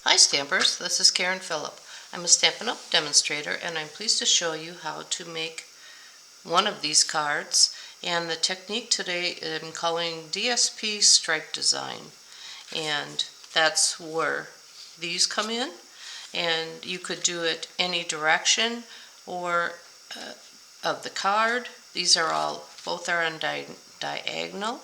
Hi Stampers, this is Karen Phillip. I'm a Stampin' Up Demonstrator and I'm pleased to show you how to make one of these cards. And the technique today I'm calling DSP Strip Design. And that's where these come in. And you could do it any direction or of the card. These are both are on diagonal.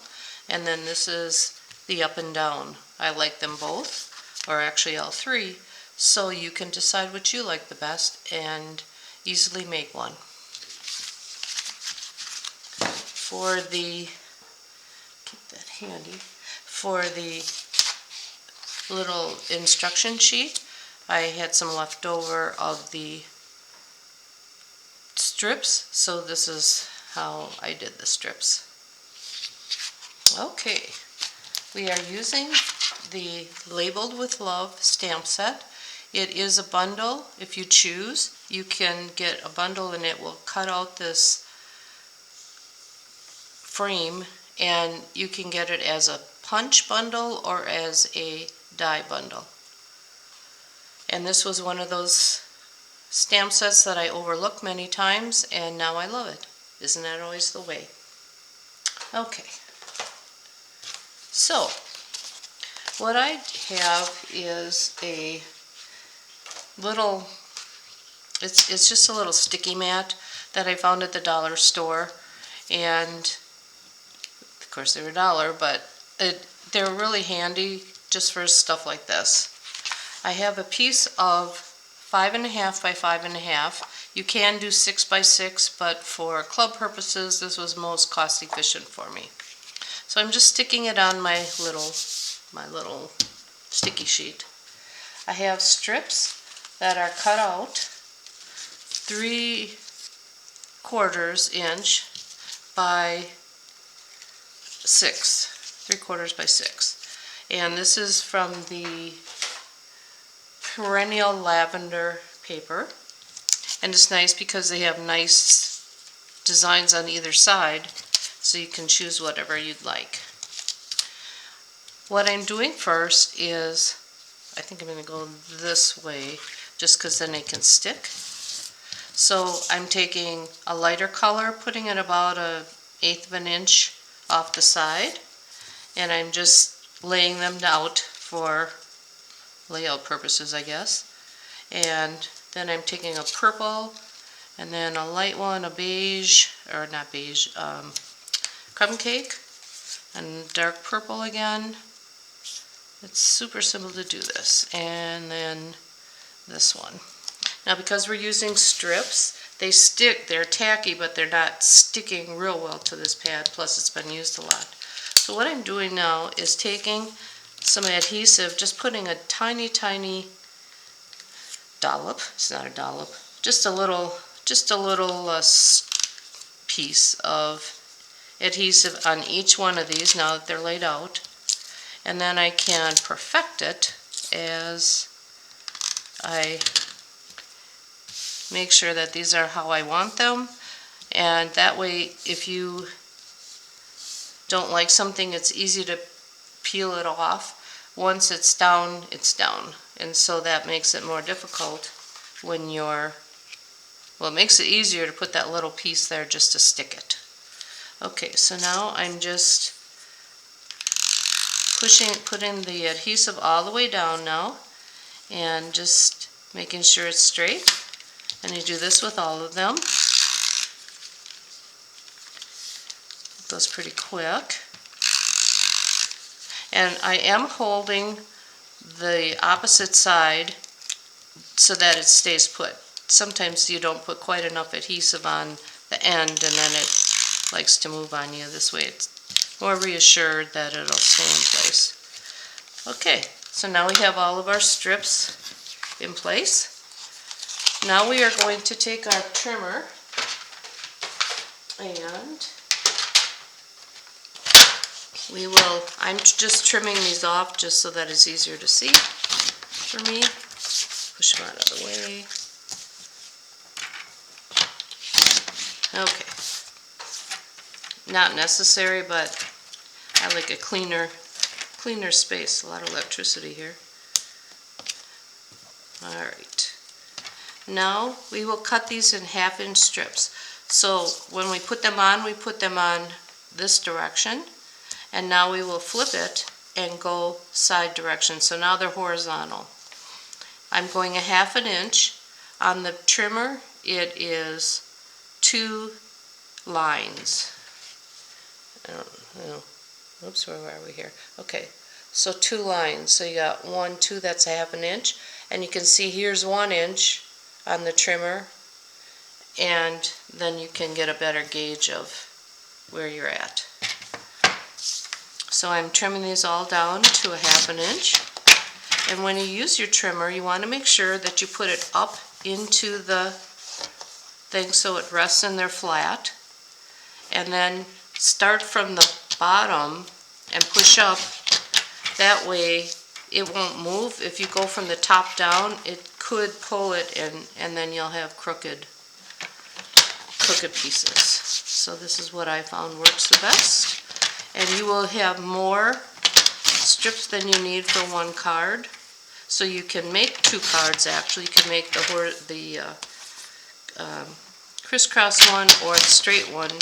And then this is the up and down. I like them both, or actually all three, so you can decide what you like the best and easily make one. For the, keep that handy, for the little instruction sheet, I had some left over of the strips, so this is how I did the strips. Okay, we are using the Labeled with Love stamp set. It is a bundle. If you choose, you can get a bundle and it will cut out this frame, and you can get it as a punch bundle or as a die bundle. And this was one of those stamp sets that I overlooked many times, and now I love it. Isn't that always the way? Okay. So, what I have is a little, it's just a little sticky mat that I found at the dollar store, and of course they were $1, but they're really handy just for stuff like this. I have a piece of 5.5 by 5.5. You can do 6 by 6, but for club purposes this was most cost efficient for me. So I'm just sticking it on my little sticky sheet. I have strips that are cut out 3/4 inch by 6, 3/4 by 6, and this is from the Perennial Lavender paper, and it's nice because they have nice designs on either side, so you can choose whatever you'd like. What I'm doing first is, I think I'm going to go this way just because then it can stick. So I'm taking a lighter color, putting it about 1/8 of an inch off the side, and I'm just laying them out for layout purposes, I guess. And then I'm taking a purple, and then a light one, a beige, or not beige, crumb cake, and dark purple again. It's super simple to do this. And then this one. Now because we're using strips, they stick, they're tacky, but they're not sticking real well to this pad, plus it's been used a lot. So what I'm doing now is taking some adhesive, just putting a tiny dollop, it's not a dollop, just a little piece of adhesive on each one of these now that they're laid out. And then I can perfect it as I make sure that these are how I want them, and that way if you don't like something, it's easy to peel it off. Once it's down, it's down, and so that makes it more difficult when you're, well, it makes it easier to put that little piece there just to stick it. Okay, so now I'm just putting the adhesive all the way down now, and just making sure it's straight. And you do this with all of them. It goes pretty quick. And I am holding the opposite side so that it stays put. Sometimes you don't put quite enough adhesive on the end and then it likes to move on you. This way it's more reassured that it'll stay in place. Okay, so now we have all of our strips in place. Now we are going to take our trimmer and we will, I'm just trimming these off just so that it's easier to see for me. Push them out of the way. Okay. Not necessary, but I like a cleaner space. A lot of electricity here. Alright. Now we will cut these in 1/2-inch strips. So when we put them on this direction, and now we will flip it and go side direction. So now they're horizontal. I'm going 1/2 inch. On the trimmer, it is 2 lines. I don't know. Oops, where are we here? Okay, so 2 lines. So you got 1, 2, that's 1/2 inch. And you can see here's 1 inch on the trimmer, and then you can get a better gauge of where you're at. So I'm trimming these all down to 1/2 inch. And when you use your trimmer, you want to make sure that you put it up into the thing so it rests in there flat. And then start from the bottom and push up. That way it won't move. If you go from the top down, it could pull it, and then you'll have crooked pieces. So this is what I found works the best. And you will have more strips than you need for 1 card. So you can make 2 cards actually. You can make the crisscross one or the straight one,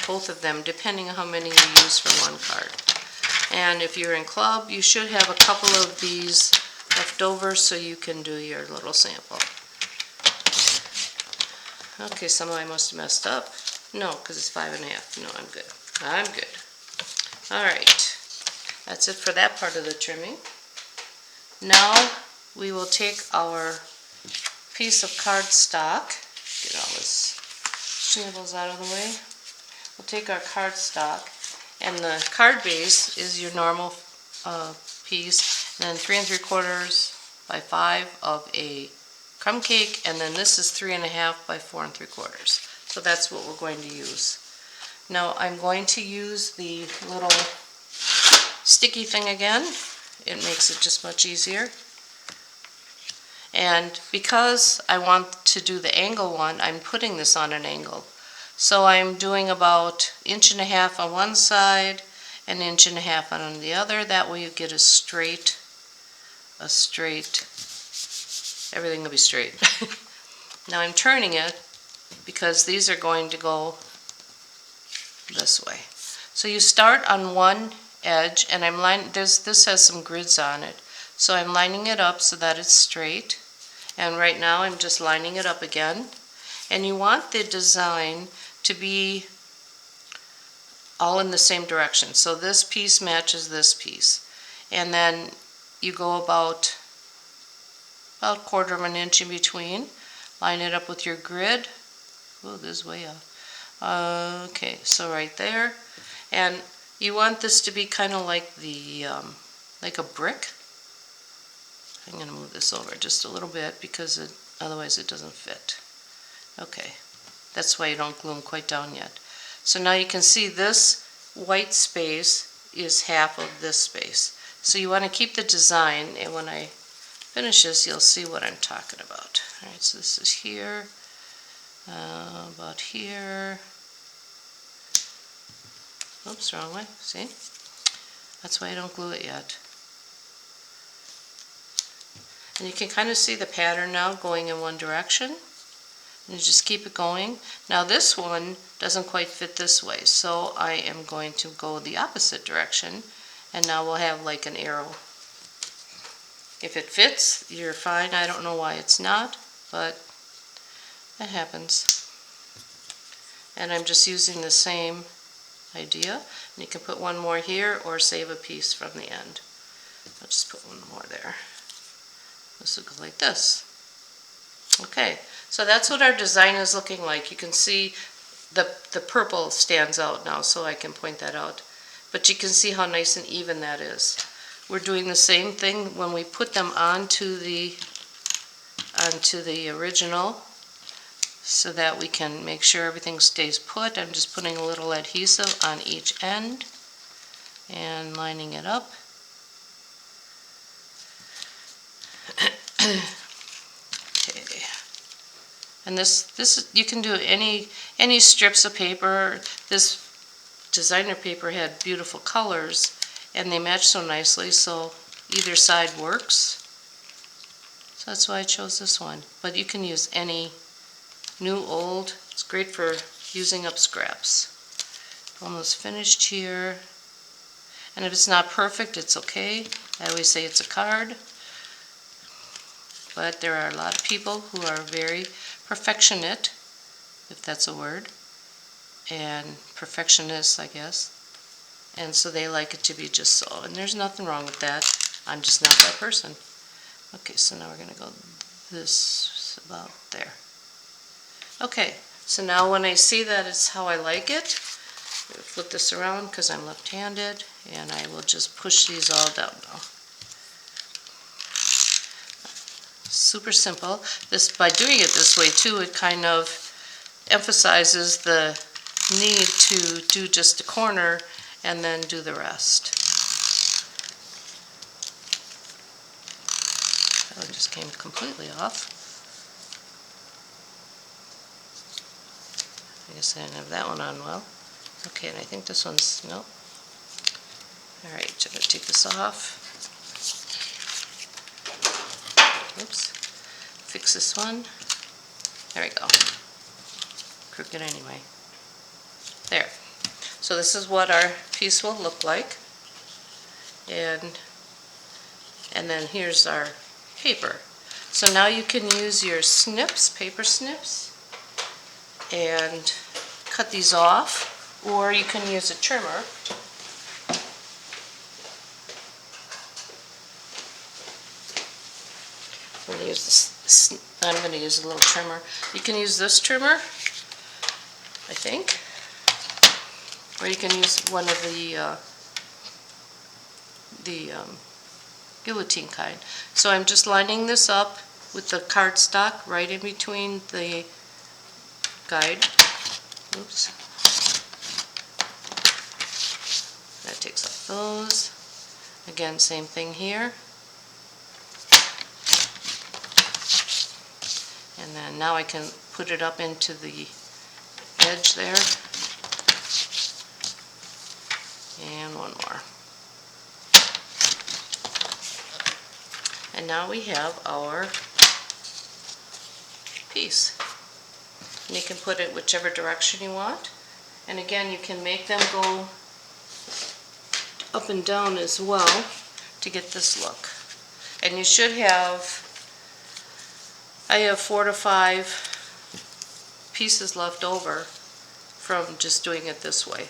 both of them, depending on how many you use for 1 card. And if you're in club, you should have a couple of these left over so you can do your little sample. Okay, some of I must have messed up. No, because it's 5 1/2. No, I'm good. I'm good. Alright, that's it for that part of the trimming. Now we will take our piece of cardstock, get all this shambles out of the way. We'll take our cardstock, and the card base is your normal piece, and then 3 3/4 by 5 of a crumb cake, and then this is 3 1/2 by 4 3/4. So that's what we're going to use. Now I'm going to use the little sticky thing again. It makes it just much easier. And because I want to do the angle one, I'm putting this on an angle. So I'm doing about 1.5 inches on one side and 1.5 inches on the other. That way you get a straight, everything will be straight. Now I'm turning it because these are going to go this way. So you start on one edge, and this has some grids on it. So I'm lining it up so that it's straight. And right now I'm just lining it up again. And you want the design to be all in the same direction. So this piece matches this piece. And then you go about 1/4 inch in between. Line it up with your grid. Oh, this is way off. Okay, so right there. And you want this to be kind of like like a brick. I'm going to move this over just a little bit because otherwise it doesn't fit. Okay, that's why you don't glue them quite down yet. So now you can see this white space is 1/2 of this space. So you want to keep the design, and when I finish this, you'll see what I'm talking about. All right, so this is here, about here. Oops, wrong way. See? That's why I don't glue it yet. And you can kind of see the pattern now going in one direction. And you just keep it going. Now this one doesn't quite fit this way, so I am going to go the opposite direction. And now we'll have like an arrow. If it fits, you're fine. I don't know why it's not, but it happens. And I'm just using the same idea. And you can put one more here or save a piece from the end. I'll just put one more there. This will go like this. Okay, so that's what our design is looking like. You can see the purple stands out now, so I can point that out. But you can see how nice and even that is. We're doing the same thing when we put them onto the original, so that we can make sure everything stays put. I'm just putting a little adhesive on each end and lining it up. Okay. And this you can do any strips of paper. This designer paper had beautiful colors, and they match so nicely, so either side works. So So that's why I chose this one. But you can use any new, old. It's great for using up scraps. Almost finished here. And if it's not perfect, it's okay. I always say it's a card. But there are a lot of people who are very perfectionist, if that's a word, and perfectionists, I guess. And so they like it to be just so. And there's nothing wrong with that. I'm just not that person. Okay, so now we're going to go this about there. Okay, so now when I see that it's how I like it, flip this around because I'm left-handed, and I will just push these all down now. Super simple. This, by doing it this way too, it kind of emphasizes the need to do just a corner and then do the rest. That one just came completely off. I guess I didn't have that one on well. Okay, and I think this one's, nope. Alright, so I'm going to take this off. Oops. Fix this one. There we go. Crooked anyway. There. So this is what our piece will look like. And then here's our paper. So now you can use your snips, paper snips, and cut these off, or you can use a trimmer. I'm going to use a little trimmer. You can use this trimmer, I think, or you can use one of the guillotine kind. So I'm just lining this up with the cardstock right in between the guide. Oops. That takes off those. Again, same thing here. And then now I can put it up into the edge there. And one more. And now we have our piece. And you can put it whichever direction you want. And again, you can make them go up and down as well to get this look. And you should have, I have 4 to 5 pieces left over from just doing it this way.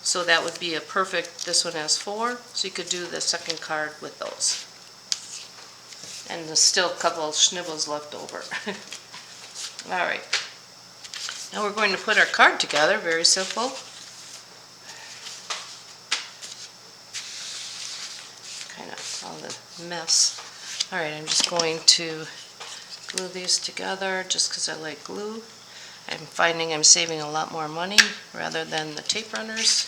So that would be a perfect, this one has 4, so you could do the second card with those. And there's still a couple of schnibbles left over. Alright. Now we're going to put our card together, very simple. Kind of all the mess. Alright, I'm just going to glue these together just because I like glue. I'm finding I'm saving a lot more money rather than the tape runners.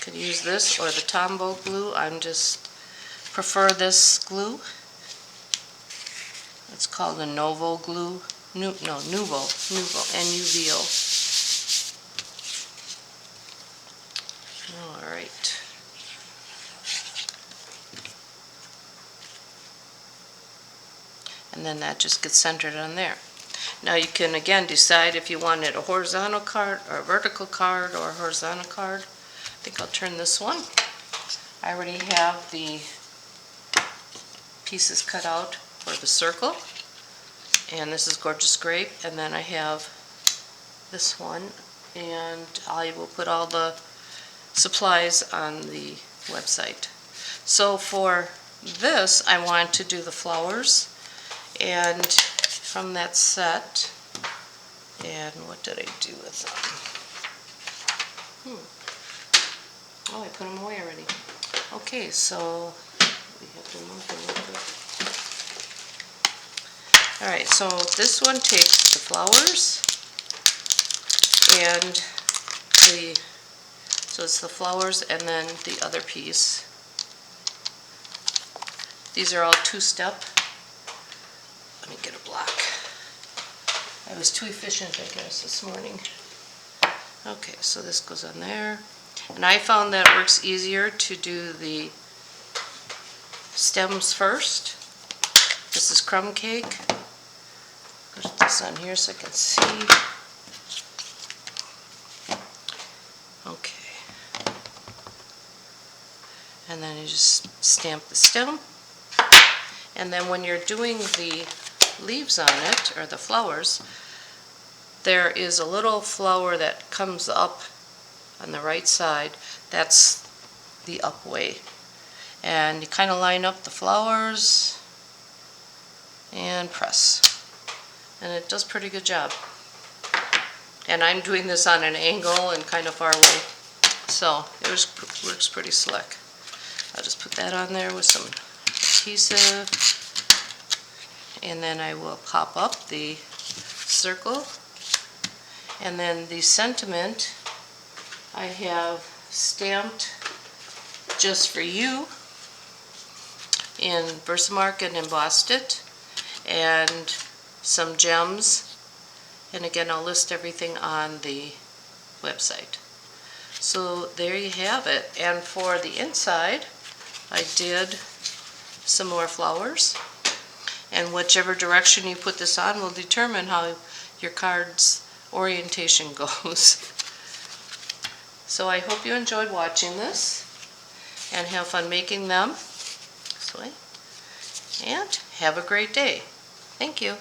Could use this or the Tombow glue. I'm just prefer this glue. It's called a Novo glue. Nuvo, N-U-V-O. Alright. And then that just gets centered on there. Now you can again decide if you wanted a horizontal card or a vertical card or a horizontal card. I think I'll turn this one. I already have the pieces cut out for the circle. And this is Gorgeous Grape. And then I have this one. And I will put all the supplies on the website. So for this, I want to do the flowers. And from that set, and what did I do with them? Oh, I put them away already. Okay, so we have to move a little bit. Alright, so this one takes the flowers and so it's the flowers and then the other piece. These are all 2-step. Let me get a block. I was too efficient, I guess, this morning. Okay, so this goes on there. And I found that it works easier to do the stems first. This is crumb cake. Put this on here so I can see. Okay. And then you just stamp the stem. And then when you're doing the leaves on it, or the flowers, there is a little flower that comes up on the right side. That's the up way. And you kind of line up the flowers and press. And it does a pretty good job. And I'm doing this on an angle and kind of far away, so it works pretty slick. I'll just put that on there with some adhesive, and then I will pop up the circle. And then the sentiment I have stamped just for you in Versamark and embossed it, and some gems, and again I'll list everything on the website. So there you have it. And for the inside I did some more flowers, and whichever direction you put this on will determine how your card's orientation goes. So I hope you enjoyed watching this and have fun making them. And have a great day. Thank you.